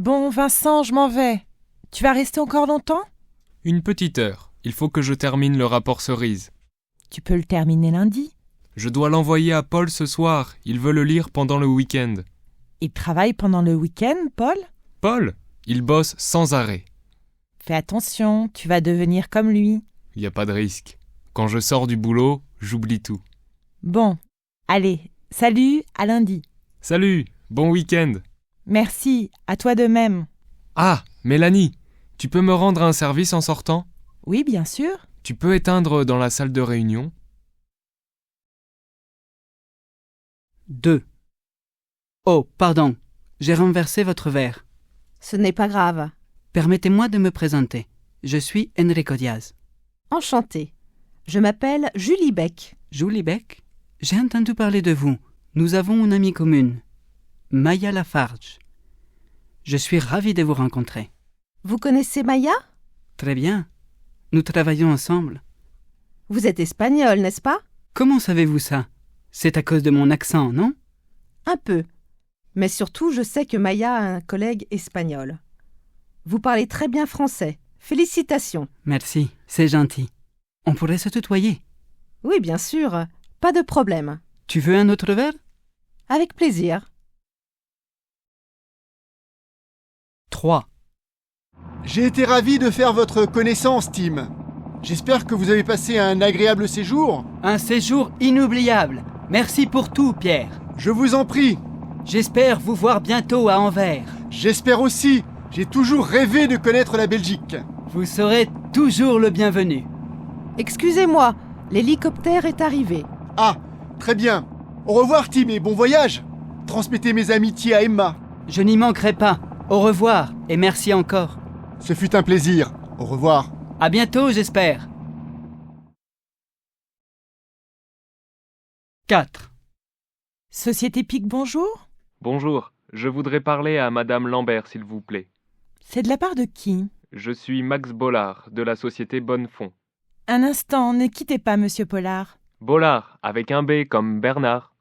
Bon, Vincent, je m'en vais. Tu vas rester encore longtemps? Une petite heure. Il faut que je termine le rapport cerise. Tu peux le terminer lundi. Je dois l'envoyer à Paul ce soir. Il veut le lire pendant le week-end. Il travaille pendant le week-end, Paul? Paul, il bosse sans arrêt. Fais attention, tu vas devenir comme lui. Il n'y a pas de risque. Quand je sors du boulot, j'oublie tout. Bon, allez, salut, à lundi. Salut, bon week-end. Merci, à toi de même. Ah, Mélanie, tu peux me rendre un service en sortant? Oui, bien sûr. Tu peux éteindre dans la salle de réunion? 2. Oh, pardon, j'ai renversé votre verre. Ce n'est pas grave. Permettez-moi de me présenter. Je suis Enrico Diaz. Enchantée. Je m'appelle Julie Beck. Julie Beck, j'ai entendu parler de vous. Nous avons une amie commune, Maya Lafarge. Je suis ravi de vous rencontrer. Vous connaissez Maya? Très bien. Nous travaillons ensemble. Vous êtes espagnole, n'est-ce pas? Comment savez-vous ça? C'est à cause de mon accent, non? Un peu. Mais surtout, je sais que Maya a un collègue espagnol. Vous parlez très bien français. Félicitations. Merci, c'est gentil. On pourrait se tutoyer. Oui, bien sûr. Pas de problème. Tu veux un autre verre? Avec plaisir. 3. J'ai été ravi de faire votre connaissance, Tim. J'espère que vous avez passé un agréable séjour. Un séjour inoubliable. Merci pour tout, Pierre. Je vous en prie. J'espère vous voir bientôt à Anvers. J'espère aussi. J'ai toujours rêvé de connaître la Belgique. Vous serez toujours le bienvenu. Excusez-moi, l'hélicoptère est arrivé. Ah, très bien. Au revoir, Tim, et bon voyage. Transmettez mes amitiés à Emma. Je n'y manquerai pas. Au revoir et merci encore. Ce fut un plaisir. Au revoir. À bientôt, j'espère. 4. Société Pic, bonjour. Bonjour, je voudrais parler à Madame Lambert, s'il vous plaît. C'est de la part de qui? Je suis Max Bollard, de la société Bonnefond. Un instant, ne quittez pas, monsieur Pollard. Bollard, avec un B comme Bernard.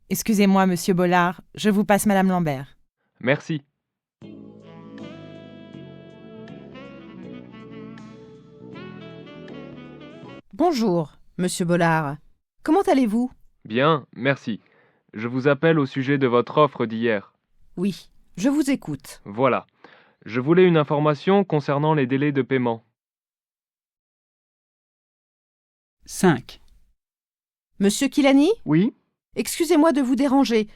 Excusez-moi, monsieur Bollard, je vous passe madame Lambert. Merci. Bonjour, monsieur Bollard. Comment allez-vous? Bien, merci. Je vous appelle au sujet de votre offre d'hier. Oui, je vous écoute. Voilà. Je voulais une information concernant les délais de paiement. 5. Monsieur Kilani? Oui? Excusez-moi de vous déranger,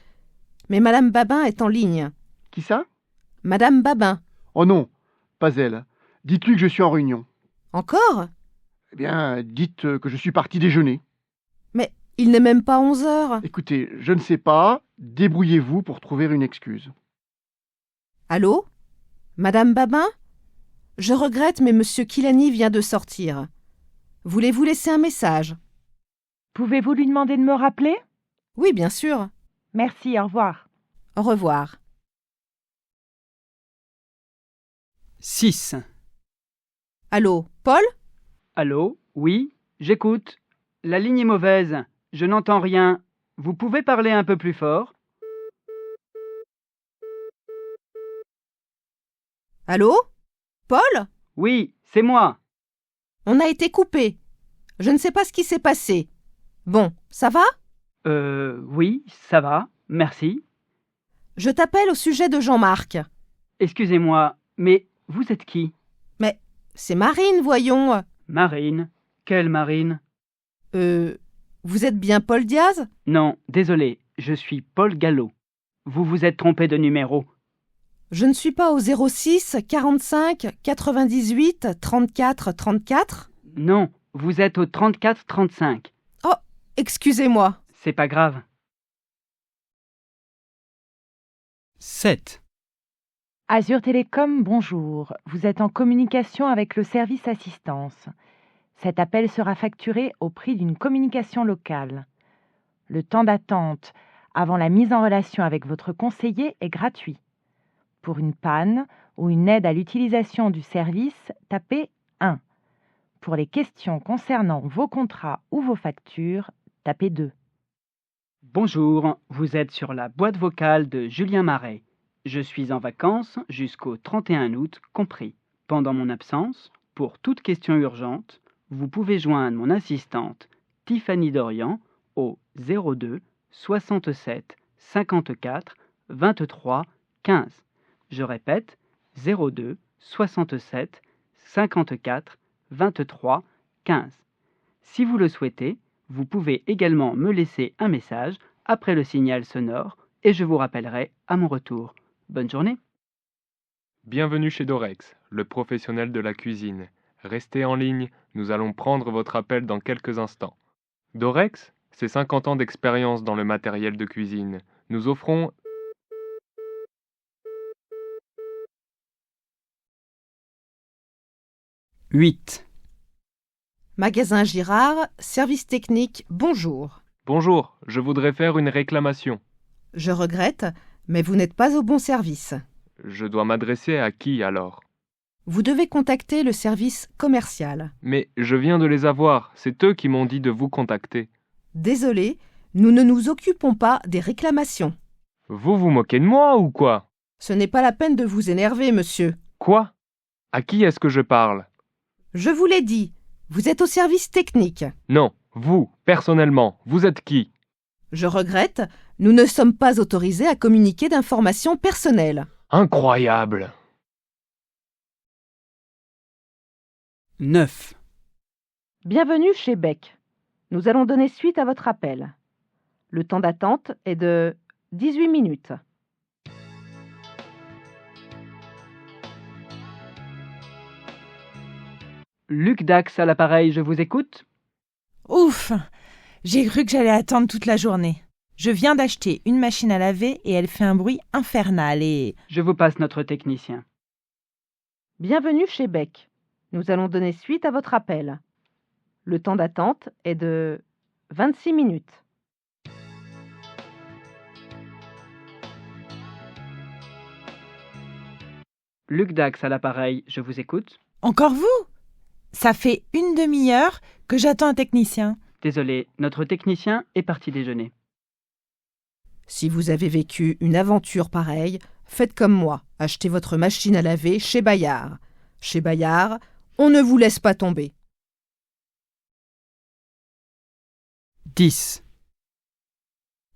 mais madame Babin est en ligne. Qui ça? Madame Babin. Oh non, pas elle. Dites-lui que je suis en réunion. Encore? Eh bien, dites que je suis parti déjeuner. Mais il n'est même pas 11 heures. Écoutez, je ne sais pas. Débrouillez-vous pour trouver une excuse. Allô? Madame Babin? Je regrette, mais monsieur Kilani vient de sortir. Voulez-vous laisser un message? Pouvez-vous lui demander de me rappeler? Oui, bien sûr. Merci, au revoir. Au revoir. 6. Allô, Paul? Allô? Oui, j'écoute. La ligne est mauvaise. Je n'entends rien. Vous pouvez parler un peu plus fort? Allô? Paul? Oui, c'est moi. On a été coupé. Je ne sais pas ce qui s'est passé. Bon, ça va? Oui, ça va, merci. Je t'appelle au sujet de Jean-Marc. Excusez-moi, mais vous êtes qui? Mais c'est Marine, voyons. Marine? Quelle Marine? Vous êtes bien Paul Diaz? Non, désolé, je suis Paul Gallo. Vous vous êtes trompé de numéro. Je ne suis pas au 06 45 98 34 34? Non, vous êtes au 34-35. Oh, excusez-moi. C'est pas grave. 7. Azure Télécom, bonjour. Vous êtes en communication avec le service assistance. Cet appel sera facturé au prix d'une communication locale. Le temps d'attente avant la mise en relation avec votre conseiller est gratuit. Pour une panne ou une aide à l'utilisation du service, tapez 1. Pour les questions concernant vos contrats ou vos factures, tapez 2. Bonjour, vous êtes sur la boîte vocale de Julien Marais. Je suis en vacances jusqu'au 31 août compris. Pendant mon absence, pour toute question urgente, vous pouvez joindre mon assistante Tiffany Dorian au 02 67 54 23 15. Je répète, 02 67 54 23 15. Si vous le souhaitez, vous pouvez également me laisser un message après le signal sonore et je vous rappellerai à mon retour. Bonne journée. Bienvenue chez Dorex, le professionnel de la cuisine. Restez en ligne, nous allons prendre votre appel dans quelques instants. Dorex, c'est 50 ans d'expérience dans le matériel de cuisine. Nous offrons... « 8. Magasin Girard, service technique, bonjour. Bonjour, je voudrais faire une réclamation. Je regrette, mais vous n'êtes pas au bon service. Je dois m'adresser à qui alors? Vous devez contacter le service commercial. Mais je viens de les avoir, c'est eux qui m'ont dit de vous contacter. Désolé, nous ne nous occupons pas des réclamations. Vous vous moquez de moi ou quoi? Ce n'est pas la peine de vous énerver, monsieur. Quoi? À qui est-ce que je parle? Je vous l'ai dit, vous êtes au service technique. Non, vous, personnellement, vous êtes qui? Je regrette, nous ne sommes pas autorisés à communiquer d'informations personnelles. Incroyable! 9. Bienvenue chez Beck. Nous allons donner suite à votre appel. Le temps d'attente est de 18 minutes. Luc Dax à l'appareil, je vous écoute. Ouf! J'ai cru que j'allais attendre toute la journée. Je viens d'acheter une machine à laver et elle fait un bruit infernal et... Je vous passe notre technicien. Bienvenue chez Beck. Nous allons donner suite à votre appel. Le temps d'attente est de 26 minutes. Luc Dax à l'appareil, je vous écoute. Encore vous? Ça fait une demi-heure que j'attends un technicien. Désolé, notre technicien est parti déjeuner. Si vous avez vécu une aventure pareille, faites comme moi, achetez votre machine à laver chez Bayard. Chez Bayard, on ne vous laisse pas tomber. 10.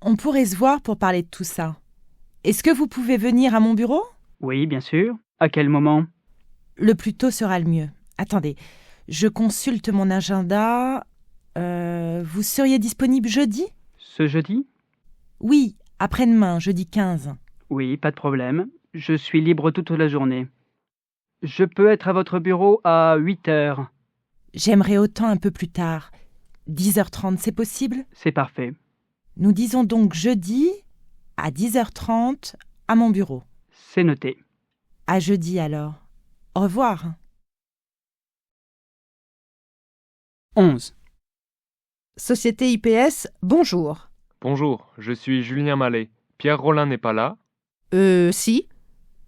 On pourrait se voir pour parler de tout ça. Est-ce que vous pouvez venir à mon bureau? Oui, bien sûr. À quel moment? Le plus tôt sera le mieux. Attendez, je consulte mon agenda. Vous seriez disponible jeudi? Ce jeudi? Oui, après-demain, jeudi 15. Oui, pas de problème. Je suis libre toute la journée. Je peux être à votre bureau à 8 heures. J'aimerais autant un peu plus tard. 10h30, c'est possible? C'est parfait. Nous disons donc jeudi à 10h30 à mon bureau. C'est noté. À jeudi alors. Au revoir. 11. Société IPS, bonjour. Bonjour, je suis Julien Mallet. Pierre Rollin n'est pas là? Si,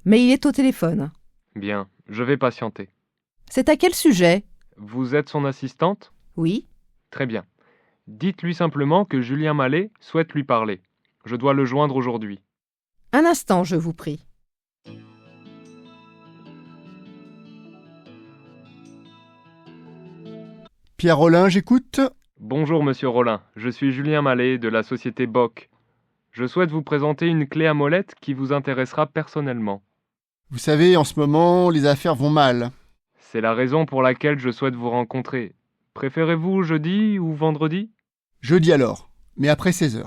mais il est au téléphone. Bien, je vais patienter. C'est à quel sujet? Vous êtes son assistante? Oui. Très bien. Dites-lui simplement que Julien Mallet souhaite lui parler. Je dois le joindre aujourd'hui. Un instant, je vous prie. Pierre Rollin, j'écoute. Bonjour Monsieur Rollin, je suis Julien Mallet de la société Bock. Je souhaite vous présenter une clé à molette qui vous intéressera personnellement. Vous savez, en ce moment, les affaires vont mal. C'est la raison pour laquelle je souhaite vous rencontrer. Préférez-vous jeudi ou vendredi? Jeudi alors, mais après 16h.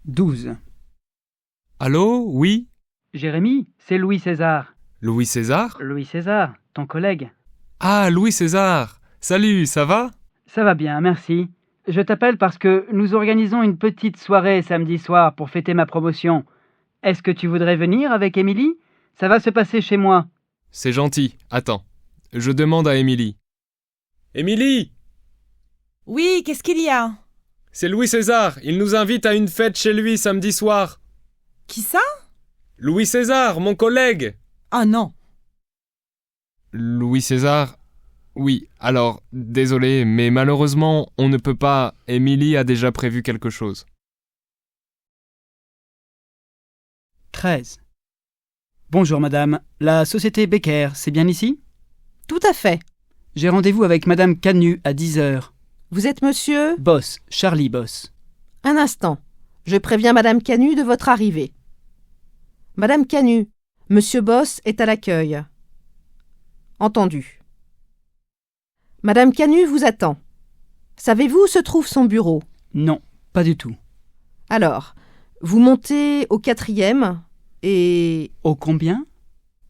12. Allô, oui? Jérémy, c'est Louis César. Louis César? Louis César, ton collègue. Ah, Louis César! Salut, ça va? Ça va bien, merci. Je t'appelle parce que nous organisons une petite soirée samedi soir pour fêter ma promotion. Est-ce que tu voudrais venir avec Émilie? Ça va se passer chez moi. C'est gentil, attends. Je demande à Émilie. Émilie! Oui, qu'est-ce qu'il y a? C'est Louis César, il nous invite à une fête chez lui samedi soir. Qui ça? Louis César, mon collègue! Ah non. Louis César? Oui, alors, désolé, mais malheureusement, on ne peut pas. Émilie a déjà prévu quelque chose. 13. Bonjour madame, la société Becker, c'est bien ici? Tout à fait. J'ai rendez-vous avec madame Canu à 10h. Vous êtes monsieur? Boss, Charlie Boss. Un instant. Je préviens madame Canu de votre arrivée. Madame Canu, monsieur Boss est à l'accueil. Entendu. Madame Canu vous attend. Savez-vous où se trouve son bureau? Non, pas du tout. Alors, vous montez au 4e et... Au combien?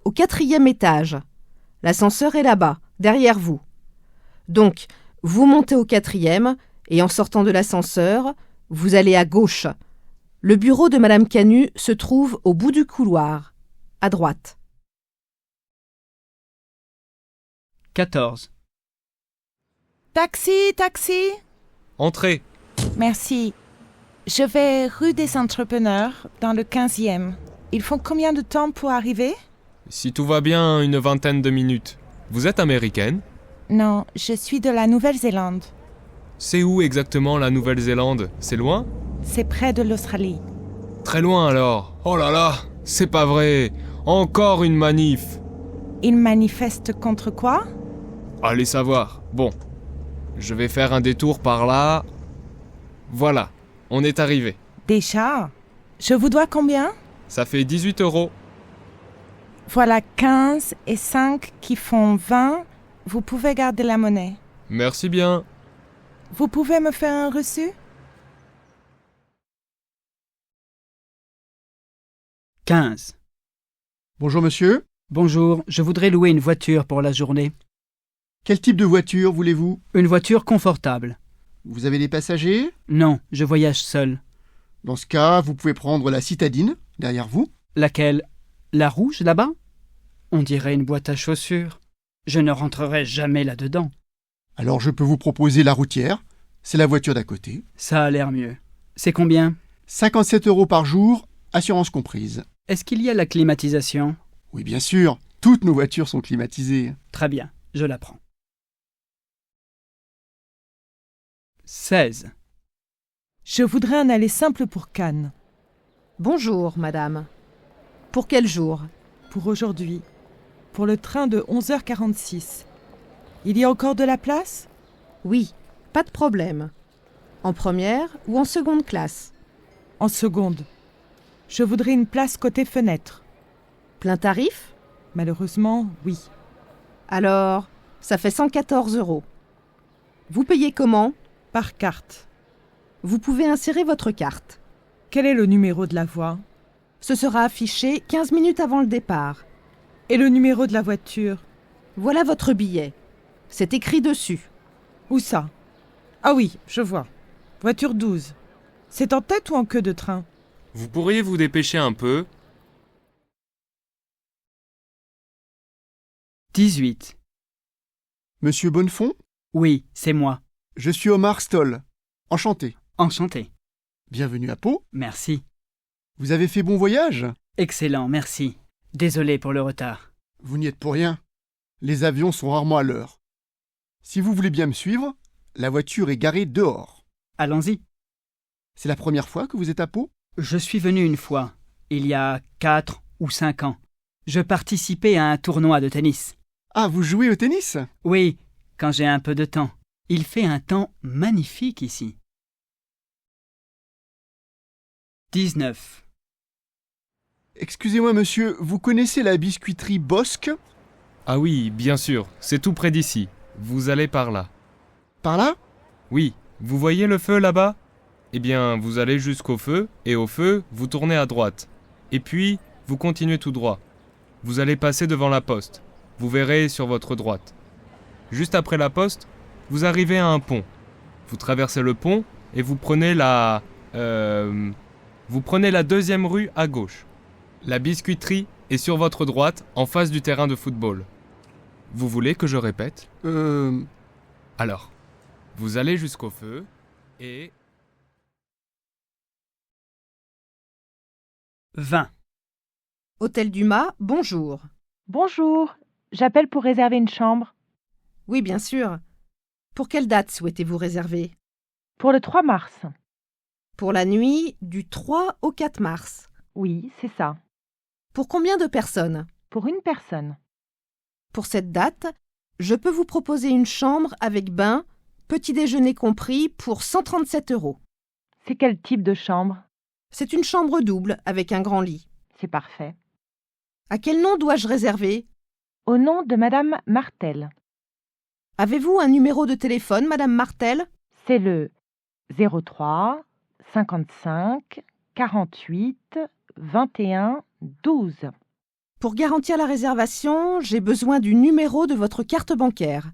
Au 4e étage. L'ascenseur est là-bas, derrière vous. Donc, vous montez au 4e et en sortant de l'ascenseur, vous allez à gauche. Le bureau de madame Canu se trouve au bout du couloir, à droite. 14. Taxi, taxi. Entrez. Merci. Je vais rue des Entrepreneurs, dans le 15e. Il faut combien de temps pour arriver? Si tout va bien, une vingtaine de minutes. Vous êtes américaine? Non, je suis de la Nouvelle-Zélande. C'est où exactement la Nouvelle-Zélande? C'est loin? C'est près de l'Australie. Très loin alors. Oh là là, c'est pas vrai. Encore une manif. Ils manifestent contre quoi? Allez savoir. Bon, je vais faire un détour par là. Voilà, on est arrivé. Déjà? Je vous dois combien? Ça fait 18 €. Voilà 15 et 5 qui font 20. Vous pouvez garder la monnaie. Merci bien. Vous pouvez me faire un reçu? 15. Bonjour monsieur. Bonjour, je voudrais louer une voiture pour la journée. Quel type de voiture voulez-vous? Une voiture confortable. Vous avez des passagers? Non, je voyage seul. Dans ce cas, vous pouvez prendre la citadine, derrière vous. Laquelle? La rouge, là-bas? On dirait une boîte à chaussures. Je ne rentrerai jamais là-dedans. Alors je peux vous proposer la routière. C'est la voiture d'à côté. Ça a l'air mieux. C'est combien? 57 € par jour, assurance comprise. Est-ce qu'il y a la climatisation? Oui, bien sûr. Toutes nos voitures sont climatisées. Très bien, je la prends. 16. Je voudrais un aller simple pour Cannes. Bonjour, madame. Pour quel jour? Pour aujourd'hui. Pour le train de 11h46. Il y a encore de la place? Oui, pas de problème. En première ou en seconde classe? En seconde. Je voudrais une place côté fenêtre. Plein tarif? Malheureusement, oui. Alors, ça fait 114 €. Vous payez comment? Par carte. Vous pouvez insérer votre carte. Quel est le numéro de la voie? Ce sera affiché 15 minutes avant le départ. Et le numéro de la voiture? Voilà votre billet. C'est écrit dessus. Où ça? Ah oui, je vois. Voiture 12. C'est en tête ou en queue de train? Vous pourriez vous dépêcher un peu? 18. Monsieur Bonnefond? Oui, c'est moi. Je suis Omar Stoll. Enchanté. Enchanté. Bienvenue à Pau. Merci. Vous avez fait bon voyage? Excellent, merci. Désolé pour le retard. Vous n'y êtes pour rien. Les avions sont rarement à l'heure. Si vous voulez bien me suivre, la voiture est garée dehors. Allons-y. C'est la première fois que vous êtes à Pau? Je suis venu une fois, il y a 4 ou 5 ans. Je participais à un tournoi de tennis. Ah, vous jouez au tennis? Oui, quand j'ai un peu de temps. Il fait un temps magnifique ici. 19. Excusez-moi monsieur, vous connaissez la biscuiterie Bosque? Ah oui, bien sûr, c'est tout près d'ici. Vous allez par là. Par là? Oui, vous voyez le feu là-bas? Eh bien, vous allez jusqu'au feu, et au feu, vous tournez à droite. Et puis, vous continuez tout droit. Vous allez passer devant la poste. Vous verrez sur votre droite. Juste après la poste, vous arrivez à un pont. Vous traversez le pont et vous prenez la deuxième rue à gauche. La biscuiterie est sur votre droite, en face du terrain de football. Vous voulez que je répète? Alors, vous allez jusqu'au feu et... 20. Hôtel du Mât, bonjour. Bonjour, j'appelle pour réserver une chambre. Oui, bien sûr. Pour quelle date souhaitez-vous réserver? Pour le 3 mars. Pour la nuit du 3 au 4 mars. Oui, c'est ça. Pour combien de personnes? Pour une personne. Pour cette date, je peux vous proposer une chambre avec bain, petit déjeuner compris, pour 137 €. C'est quel type de chambre? C'est une chambre double avec un grand lit. C'est parfait. À quel nom dois-je réserver? Au nom de Madame Martel. Avez-vous un numéro de téléphone, Madame Martel? C'est le 03 55 48 21 12. Pour garantir la réservation, j'ai besoin du numéro de votre carte bancaire.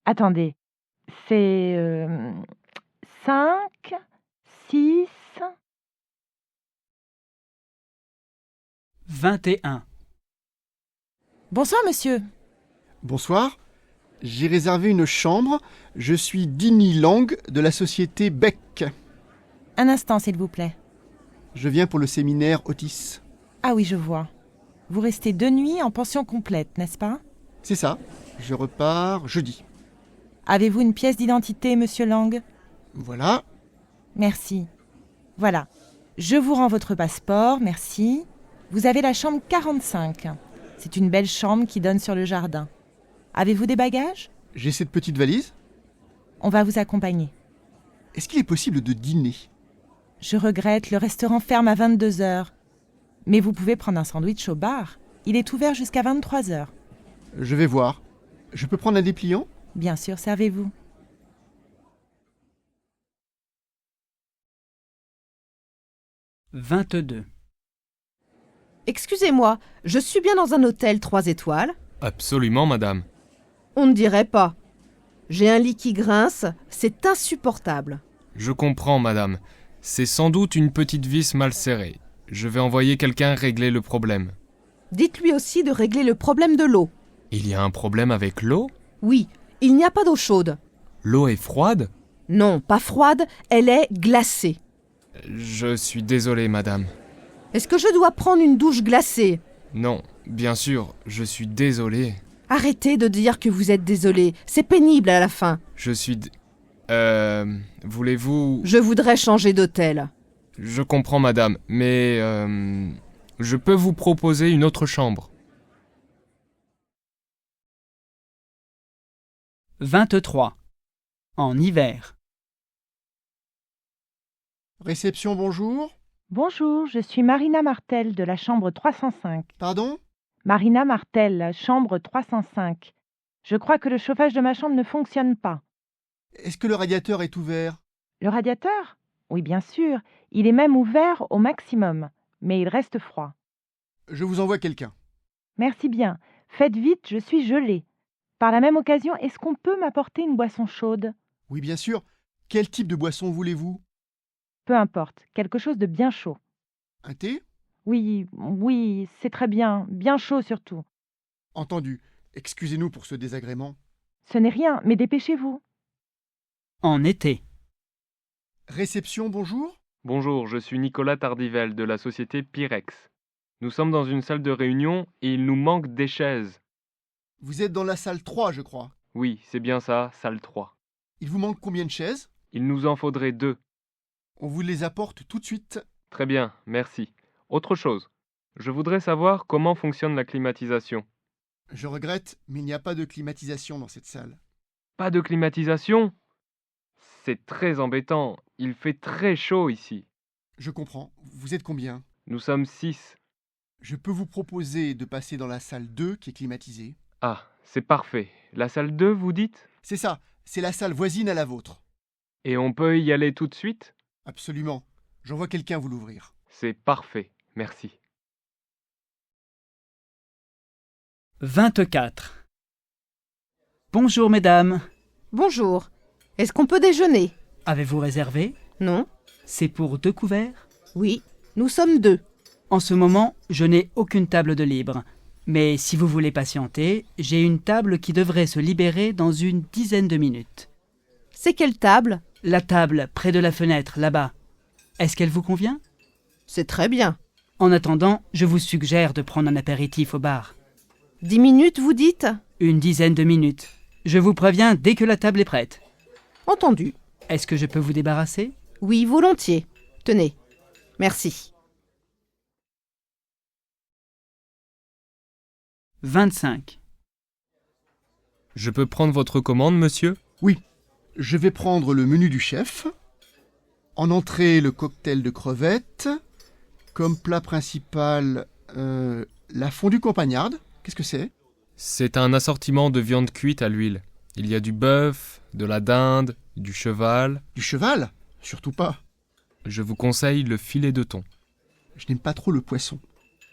Attendez, c'est 5 6 21. Bonsoir, monsieur. Bonsoir. J'ai réservé une chambre. Je suis Dini Lang de la société Beck. Un instant, s'il vous plaît. Je viens pour le séminaire Otis. Ah oui, je vois. Vous restez 2 nuits en pension complète, n'est-ce pas? C'est ça. Je repars jeudi. Avez-vous une pièce d'identité, monsieur Lang? Voilà. Merci. Voilà. Je vous rends votre passeport, merci. Vous avez la chambre 45. C'est une belle chambre qui donne sur le jardin. Avez-vous des bagages? J'ai cette petite valise. On va vous accompagner. Est-ce qu'il est possible de dîner? Je regrette, le restaurant ferme à 22 heures. Mais vous pouvez prendre un sandwich au bar. Il est ouvert jusqu'à 23 heures. Je vais voir. Je peux prendre un dépliant? Bien sûr, servez-vous. « 22. Excusez-moi, je suis bien dans un hôtel 3 étoiles? Absolument, madame. On ne dirait pas. J'ai un lit qui grince, c'est insupportable. Je comprends, madame. C'est sans doute une petite vis mal serrée. Je vais envoyer quelqu'un régler le problème. Dites-lui aussi de régler le problème de l'eau. Il y a un problème avec l'eau? Oui, il n'y a pas d'eau chaude. L'eau est froide? Non, pas froide, elle est glacée. Je suis désolé, madame. Est-ce que je dois prendre une douche glacée? Non, bien sûr, je suis désolé. Arrêtez de dire que vous êtes désolé, c'est pénible à la fin. Je suis... voulez-vous... Je voudrais changer d'hôtel. Je comprends, madame, mais... je peux vous proposer une autre chambre. 23. En hiver. Réception, bonjour. Bonjour, je suis Marina Martel de la chambre 305. Pardon? Marina Martel, chambre 305. Je crois que le chauffage de ma chambre ne fonctionne pas. Est-ce que le radiateur est ouvert? Le radiateur? Oui, bien sûr. Il est même ouvert au maximum, mais il reste froid. Je vous envoie quelqu'un. Merci bien. Faites vite, je suis gelée. Par la même occasion, est-ce qu'on peut m'apporter une boisson chaude? Oui, bien sûr. Quel type de boisson voulez-vous? Peu importe, quelque chose de bien chaud. Un thé? Oui, c'est très bien, bien chaud surtout. Entendu. Excusez-nous pour ce désagrément. Ce n'est rien, mais dépêchez-vous. En été. Réception, bonjour. Bonjour, je suis Nicolas Tardivel de la société Pyrex. Nous sommes dans une salle de réunion et il nous manque des chaises. Vous êtes dans la salle 3, je crois. Oui, c'est bien ça, salle 3. Il vous manque combien de chaises? Il nous en faudrait 2. On vous les apporte tout de suite. Très bien, merci. Autre chose, je voudrais savoir comment fonctionne la climatisation. Je regrette, mais il n'y a pas de climatisation dans cette salle. Pas de climatisation? C'est très embêtant, il fait très chaud ici. Je comprends. Vous êtes combien? Nous sommes 6. Je peux vous proposer de passer dans la salle 2 qui est climatisée. Ah, c'est parfait. La salle 2, vous dites? C'est ça, c'est la salle voisine à la vôtre. Et on peut y aller tout de suite? Absolument. J'envoie quelqu'un vous l'ouvrir. C'est parfait, merci. 24. Bonjour mesdames. Bonjour. Est-ce qu'on peut déjeuner? Avez-vous réservé? Non? C'est pour 2 couverts? Oui, nous sommes 2. En ce moment, je n'ai aucune table de libre. Mais si vous voulez patienter, j'ai une table qui devrait se libérer dans une dizaine de minutes. C'est quelle table? La table près de la fenêtre, là-bas. Est-ce qu'elle vous convient? C'est très bien. En attendant, je vous suggère de prendre un apéritif au bar. 10 minutes, vous dites? Une dizaine de minutes. Je vous préviens dès que la table est prête. Entendu. Est-ce que je peux vous débarrasser? Oui, volontiers. Tenez. Merci. 25. Je peux prendre votre commande, monsieur? Oui, je vais prendre le menu du chef. En entrée, le cocktail de crevettes. Comme plat principal, la fondue campagnarde. Qu'est-ce que c'est? C'est un assortiment de viande cuite à l'huile. Il y a du bœuf, de la dinde, du cheval. Du cheval? Surtout pas. Je vous conseille le filet de thon. Je n'aime pas trop le poisson.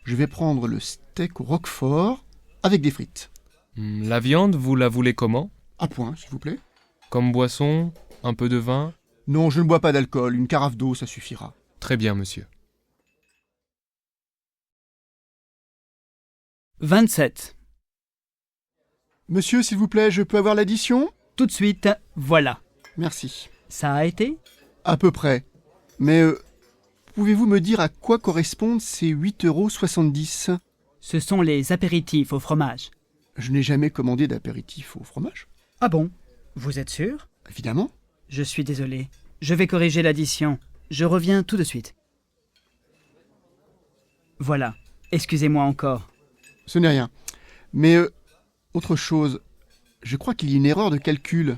Je vais prendre le steak au roquefort avec des frites. La viande, vous la voulez comment? À point, s'il vous plaît. Comme boisson? Un peu de vin? Non, je ne bois pas d'alcool. Une carafe d'eau, ça suffira. Très bien, monsieur. 27. Monsieur, s'il vous plaît, je peux avoir l'addition? Tout de suite, voilà. Merci. Ça a été? À peu près. Mais pouvez-vous me dire à quoi correspondent ces 8,70 €? Ce sont les apéritifs au fromage. Je n'ai jamais commandé d'apéritif au fromage. Ah bon? Vous êtes sûr? Évidemment. Je suis désolé. Je vais corriger l'addition. Je reviens tout de suite. Voilà. Excusez-moi encore. Ce n'est rien. Mais autre chose, je crois qu'il y a une erreur de calcul.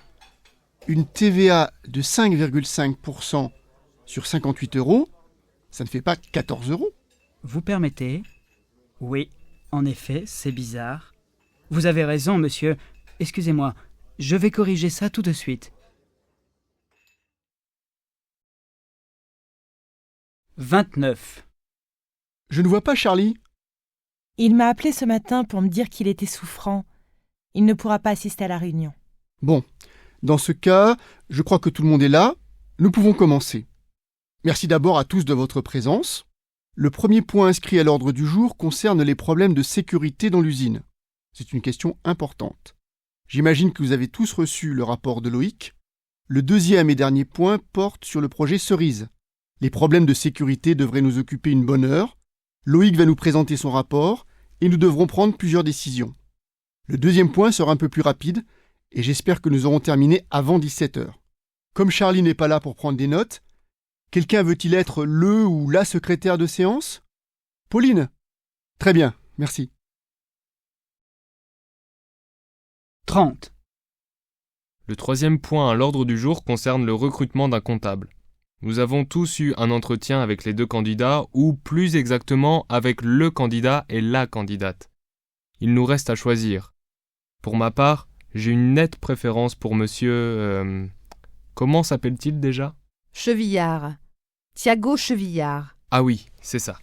Une TVA de 5,5% sur 58 €, ça ne fait pas 14 €. Vous permettez? Oui, en effet, c'est bizarre. Vous avez raison, monsieur. Excusez-moi, je vais corriger ça tout de suite. 29. Je ne vois pas Charlie. Il m'a appelé ce matin pour me dire qu'il était souffrant. Il ne pourra pas assister à la réunion. Bon, dans ce cas, je crois que tout le monde est là. Nous pouvons commencer. Merci d'abord à tous de votre présence. Le premier point inscrit à l'ordre du jour concerne les problèmes de sécurité dans l'usine. C'est une question importante. J'imagine que vous avez tous reçu le rapport de Loïc. Le deuxième et dernier point porte sur le projet Cerise. Les problèmes de sécurité devraient nous occuper une bonne heure. Loïc va nous présenter son rapport et nous devrons prendre plusieurs décisions. Le deuxième point sera un peu plus rapide et j'espère que nous aurons terminé avant 17 h. Comme Charlie n'est pas là pour prendre des notes, quelqu'un veut-il être le ou la secrétaire de séance? Pauline? Très bien, merci. 30. Le troisième point à l'ordre du jour concerne le recrutement d'un comptable. Nous avons tous eu un entretien avec les deux candidats, ou plus exactement avec le candidat et la candidate. Il nous reste à choisir. Pour ma part, j'ai une nette préférence pour monsieur... comment s'appelle-t-il déjà? Chevillard. Thiago Chevillard. Ah oui, c'est ça.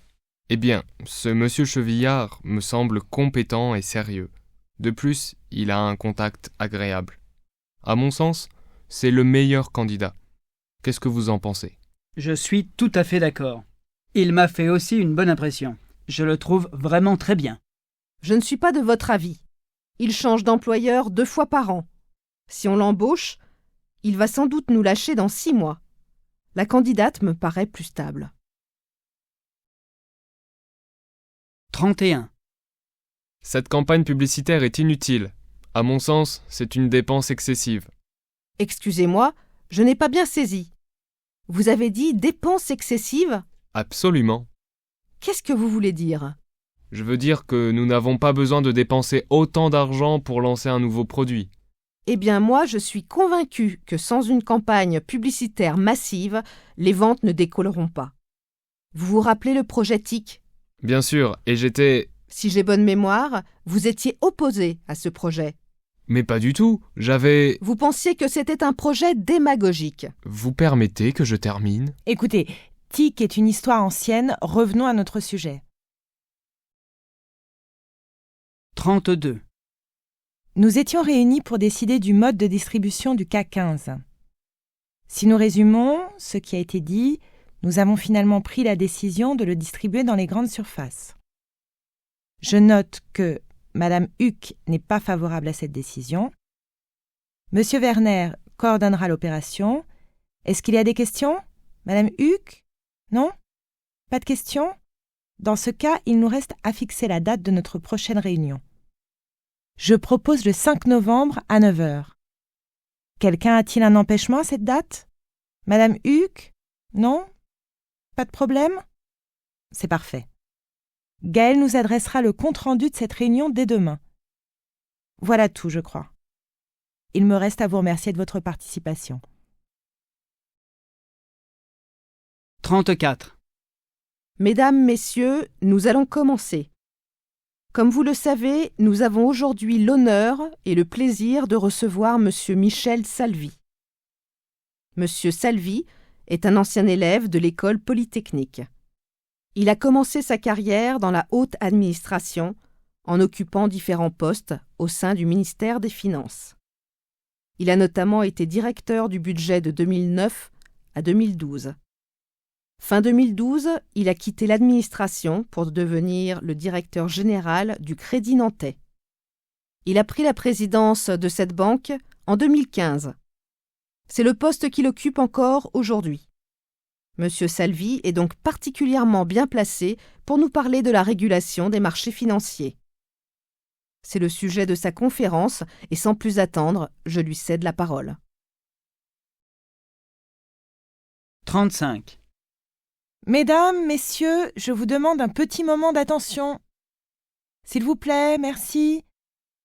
Eh bien, ce monsieur Chevillard me semble compétent et sérieux. De plus, il a un contact agréable. À mon sens, c'est le meilleur candidat. Qu'est-ce que vous en pensez? Je suis tout à fait d'accord. Il m'a fait aussi une bonne impression. Je le trouve vraiment très bien. Je ne suis pas de votre avis. Il change d'employeur 2 fois par an. Si on l'embauche, il va sans doute nous lâcher dans 6 mois. La candidate me paraît plus stable. 31. Cette campagne publicitaire est inutile. À mon sens, c'est une dépense excessive. Excusez-moi, je n'ai pas bien saisi. Vous avez dit dépense excessive? Absolument. Qu'est-ce que vous voulez dire? Je veux dire que nous n'avons pas besoin de dépenser autant d'argent pour lancer un nouveau produit. Eh bien moi, je suis convaincue que sans une campagne publicitaire massive, les ventes ne décolleront pas. Vous vous rappelez le projet TIC? Bien sûr, et j'étais... Si j'ai bonne mémoire, vous étiez opposé à ce projet. Mais pas du tout, j'avais... Vous pensiez que c'était un projet démagogique. Vous permettez que je termine? Écoutez, TIC est une histoire ancienne, revenons à notre sujet. 32. Nous étions réunis pour décider du mode de distribution du K15. Si nous résumons ce qui a été dit, nous avons finalement pris la décision de le distribuer dans les grandes surfaces. Je note que Madame Huck n'est pas favorable à cette décision. Monsieur Werner coordonnera l'opération. Est-ce qu'il y a des questions? Madame Huck? Non? Pas de questions? Dans ce cas, il nous reste à fixer la date de notre prochaine réunion. Je propose le 5 novembre à 9 h. Quelqu'un a-t-il un empêchement à cette date? Madame Huck? Non? Pas de problème? C'est parfait. Gaël nous adressera le compte-rendu de cette réunion dès demain. Voilà tout, je crois. Il me reste à vous remercier de votre participation. 34. Mesdames, Messieurs, nous allons commencer. Comme vous le savez, nous avons aujourd'hui l'honneur et le plaisir de recevoir M. Michel Salvi. M. Salvi est un ancien élève de l'école polytechnique. Il a commencé sa carrière dans la haute administration en occupant différents postes au sein du ministère des Finances. Il a notamment été directeur du budget de 2009 à 2012. Fin 2012, il a quitté l'administration pour devenir le directeur général du Crédit Nantais. Il a pris la présidence de cette banque en 2015. C'est le poste qu'il occupe encore aujourd'hui. Monsieur Salvi est donc particulièrement bien placé pour nous parler de la régulation des marchés financiers. C'est le sujet de sa conférence et sans plus attendre, je lui cède la parole. 35. Mesdames, Messieurs, je vous demande un petit moment d'attention. S'il vous plaît, merci.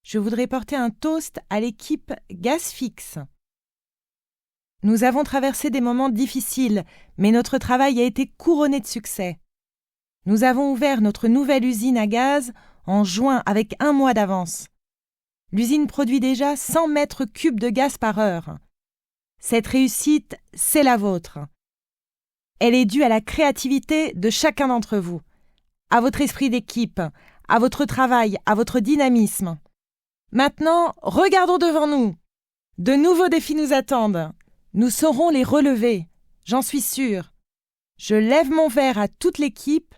Je voudrais porter un toast à l'équipe Gaz Fixe. Nous avons traversé des moments difficiles, mais notre travail a été couronné de succès. Nous avons ouvert notre nouvelle usine à gaz en juin avec 1 mois d'avance. L'usine produit déjà 100 mètres cubes de gaz par heure. Cette réussite, c'est la vôtre. Elle est due à la créativité de chacun d'entre vous, à votre esprit d'équipe, à votre travail, à votre dynamisme. Maintenant, regardons devant nous. De nouveaux défis nous attendent. Nous saurons les relever, j'en suis sûre. Je lève mon verre à toute l'équipe,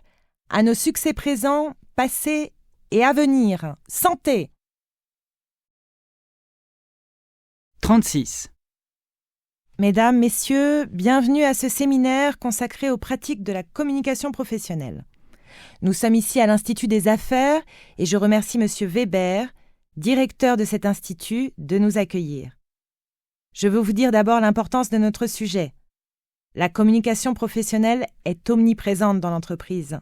à nos succès présents, passés et à venir. Santé! 36. Mesdames, Messieurs, bienvenue à ce séminaire consacré aux pratiques de la communication professionnelle. Nous sommes ici à l'Institut des Affaires et je remercie M. Weber, directeur de cet institut, de nous accueillir. Je veux vous dire d'abord l'importance de notre sujet. La communication professionnelle est omniprésente dans l'entreprise.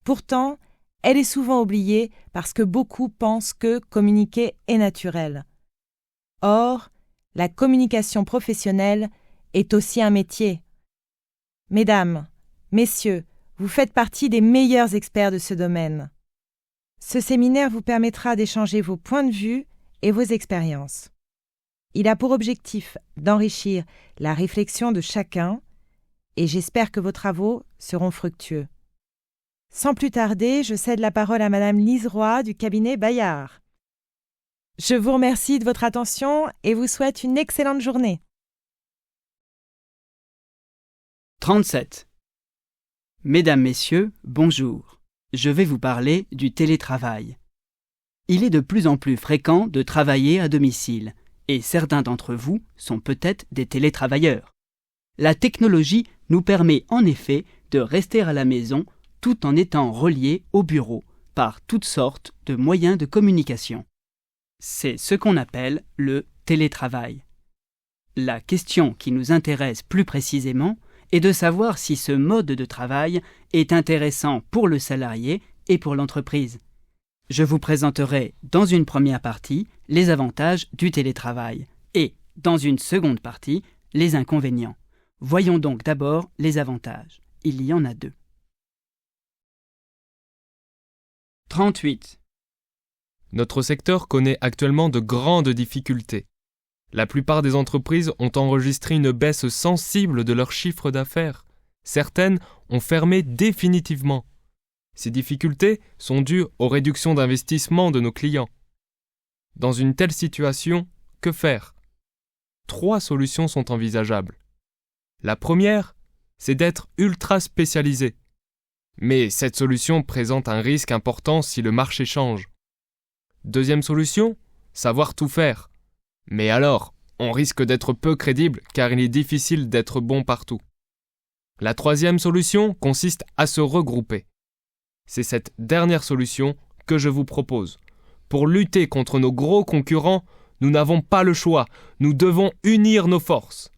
Pourtant, elle est souvent oubliée parce que beaucoup pensent que communiquer est naturel. Or, la communication professionnelle est aussi un métier. Mesdames, Messieurs, vous faites partie des meilleurs experts de ce domaine. Ce séminaire vous permettra d'échanger vos points de vue et vos expériences. Il a pour objectif d'enrichir la réflexion de chacun et j'espère que vos travaux seront fructueux. Sans plus tarder, je cède la parole à Madame Lise Roy du cabinet Bayard. Je vous remercie de votre attention et vous souhaite une excellente journée. 37. Mesdames, Messieurs, bonjour. Je vais vous parler du télétravail. Il est de plus en plus fréquent de travailler à domicile, et certains d'entre vous sont peut-être des télétravailleurs. La technologie nous permet en effet de rester à la maison tout en étant reliés au bureau par toutes sortes de moyens de communication. C'est ce qu'on appelle le télétravail. La question qui nous intéresse plus précisément est de savoir si ce mode de travail est intéressant pour le salarié et pour l'entreprise. Je vous présenterai dans une première partie les avantages du télétravail et, dans une seconde partie, les inconvénients. Voyons donc d'abord les avantages. Il y en a 2. 38. Notre secteur connaît actuellement de grandes difficultés. La plupart des entreprises ont enregistré une baisse sensible de leur chiffre d'affaires. Certaines ont fermé définitivement. Ces difficultés sont dues aux réductions d'investissement de nos clients. Dans une telle situation, que faire ? 3 solutions sont envisageables. La première, c'est d'être ultra spécialisé. Mais cette solution présente un risque important si le marché change. Deuxième solution, savoir tout faire. Mais alors, on risque d'être peu crédible car il est difficile d'être bon partout. La troisième solution consiste à se regrouper. C'est cette dernière solution que je vous propose. Pour lutter contre nos gros concurrents, nous n'avons pas le choix, nous devons unir nos forces.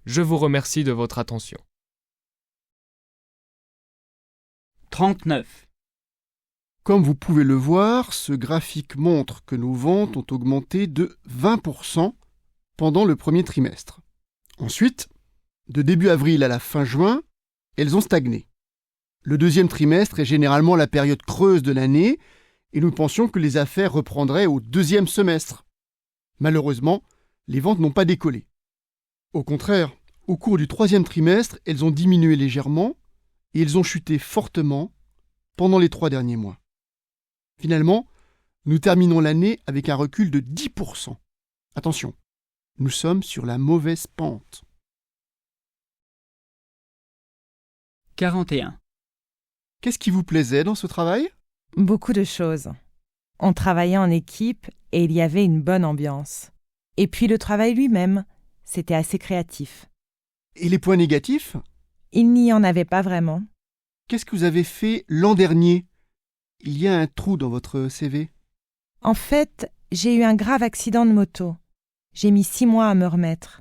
Je vous remercie de votre attention. 39. Comme vous pouvez le voir, ce graphique montre que nos ventes ont augmenté de 20% pendant le premier trimestre. Ensuite, de début avril à la fin juin, elles ont stagné. Le deuxième trimestre est généralement la période creuse de l'année et nous pensions que les affaires reprendraient au deuxième semestre. Malheureusement, les ventes n'ont pas décollé. Au contraire, au cours du troisième trimestre, elles ont diminué légèrement et elles ont chuté fortement pendant les 3 derniers mois. Finalement, nous terminons l'année avec un recul de 10%. Attention, nous sommes sur la mauvaise pente. 41. Qu'est-ce qui vous plaisait dans ce travail ? Beaucoup de choses. On travaillait en équipe et il y avait une bonne ambiance. Et puis le travail lui-même, c'était assez créatif. Et les points négatifs ? Il n'y en avait pas vraiment. Qu'est-ce que vous avez fait l'an dernier ? Il y a un trou dans votre CV. En fait, j'ai eu un grave accident de moto. J'ai mis 6 mois à me remettre.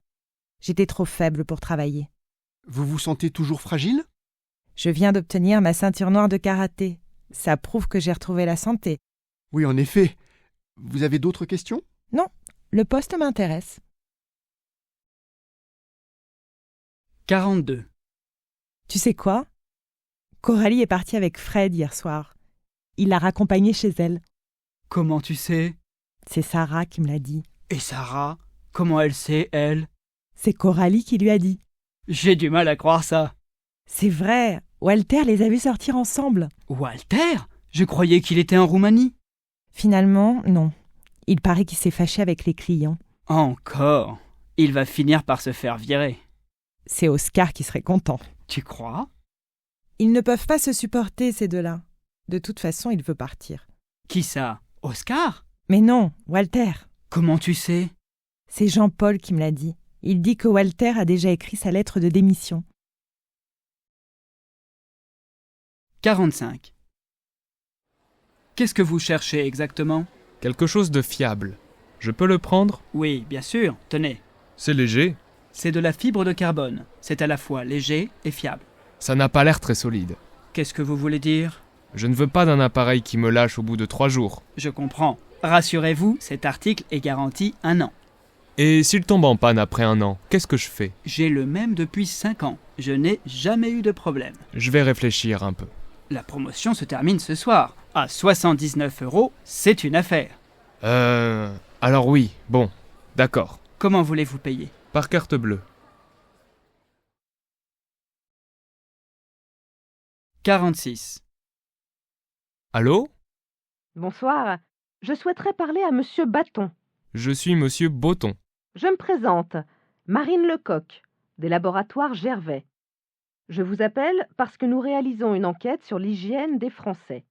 J'étais trop faible pour travailler. Vous vous sentez toujours fragile ? Je viens d'obtenir ma ceinture noire de karaté. Ça prouve que j'ai retrouvé la santé. Oui, en effet. Vous avez d'autres questions ? Non, le poste m'intéresse. 42. Tu sais quoi ? Coralie est partie avec Fred hier soir. Il l'a raccompagnée chez elle. Comment tu sais ? C'est Sarah qui me l'a dit. Et Sarah ? Comment elle sait, elle ? C'est Coralie qui lui a dit. J'ai du mal à croire ça. C'est vrai, Walter les a vus sortir ensemble. Walter ? Je croyais qu'il était en Roumanie. Finalement, non. Il paraît qu'il s'est fâché avec les clients. Encore ? Il va finir par se faire virer. C'est Oscar qui serait content. Tu crois ? Ils ne peuvent pas se supporter, ces deux-là. De toute façon, il veut partir. Qui ça ? Oscar ? Mais non, Walter. Comment tu sais ? C'est Jean-Paul qui me l'a dit. Il dit que Walter a déjà écrit sa lettre de démission. 45. Qu'est-ce que vous cherchez exactement ? Quelque chose de fiable. Je peux le prendre ? Oui, bien sûr, tenez. C'est léger. C'est de la fibre de carbone. C'est à la fois léger et fiable. Ça n'a pas l'air très solide. Qu'est-ce que vous voulez dire ? Je ne veux pas d'un appareil qui me lâche au bout de 3 jours. Je comprends. Rassurez-vous, cet article est garanti 1 an. Et s'il tombe en panne après 1 an, qu'est-ce que je fais ? J'ai le même depuis 5 ans. Je n'ai jamais eu de problème. Je vais réfléchir un peu. La promotion se termine ce soir. À 79 €, c'est une affaire. Alors oui, bon, d'accord. Comment voulez-vous payer ? Par carte bleue. 46. Allô ? Bonsoir. Je souhaiterais parler à Monsieur Bâton. Je suis Monsieur Botton. Je me présente, Marine Lecoq, des laboratoires Gervais. Je vous appelle parce que nous réalisons une enquête sur l'hygiène des Français.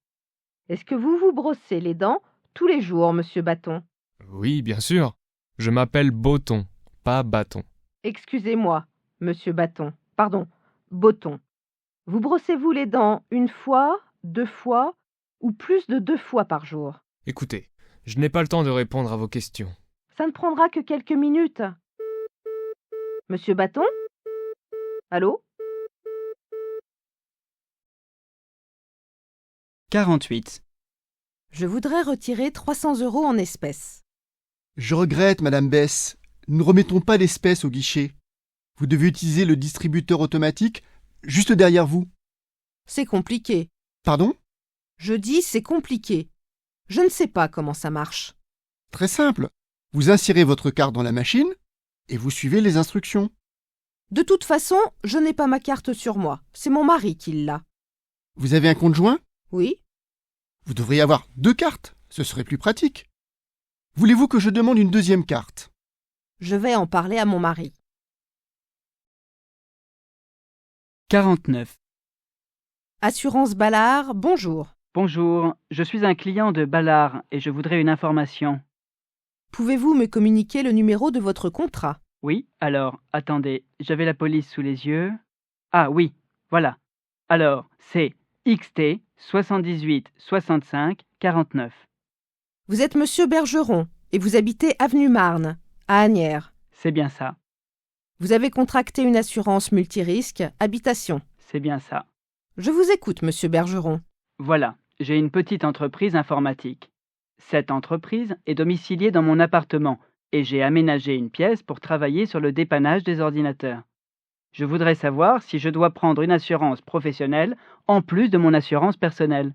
Est-ce que vous vous brossez les dents tous les jours, Monsieur Bâton ? Oui, bien sûr. Je m'appelle Botton, pas Bâton. Excusez-moi, Monsieur Bâton. Pardon, Botton. Vous brossez-vous les dents 1 fois, 2 fois ou plus de 2 fois par jour ? Écoutez, je n'ai pas le temps de répondre à vos questions. Ça ne prendra que quelques minutes. Monsieur Bâton ? Allô ? 48. Je voudrais retirer 300 € en espèces. Je regrette, Madame Bess. Nous ne remettons pas d'espèces au guichet. Vous devez utiliser le distributeur automatique juste derrière vous. C'est compliqué. Pardon ? Je dis c'est compliqué. Je ne sais pas comment ça marche. Très simple. Vous insérez votre carte dans la machine et vous suivez les instructions. De toute façon, je n'ai pas ma carte sur moi. C'est mon mari qui l'a. Vous avez un compte joint ? Oui ? Vous devriez avoir 2 cartes. Ce serait plus pratique. Voulez-vous que je demande une 2e carte ? Je vais en parler à mon mari. 49. Assurance Ballard, bonjour. Bonjour, je suis un client de Ballard et je voudrais une information. Pouvez-vous me communiquer le numéro de votre contrat ? Oui, alors, attendez, j'avais la police sous les yeux. Ah oui, voilà. Alors, c'est XT 78 65 49. Vous êtes Monsieur Bergeron et vous habitez avenue Marne, à Asnières. C'est bien ça, Vous avez contracté une assurance multirisque habitation. c'est bien ça. Je vous écoute, Monsieur Bergeron. Voilà, j'ai une petite entreprise informatique. Cette entreprise est domiciliée dans mon appartement et j'ai aménagé une pièce pour travailler sur le dépannage des ordinateurs. Je voudrais savoir si je dois prendre une assurance professionnelle en plus de mon assurance personnelle.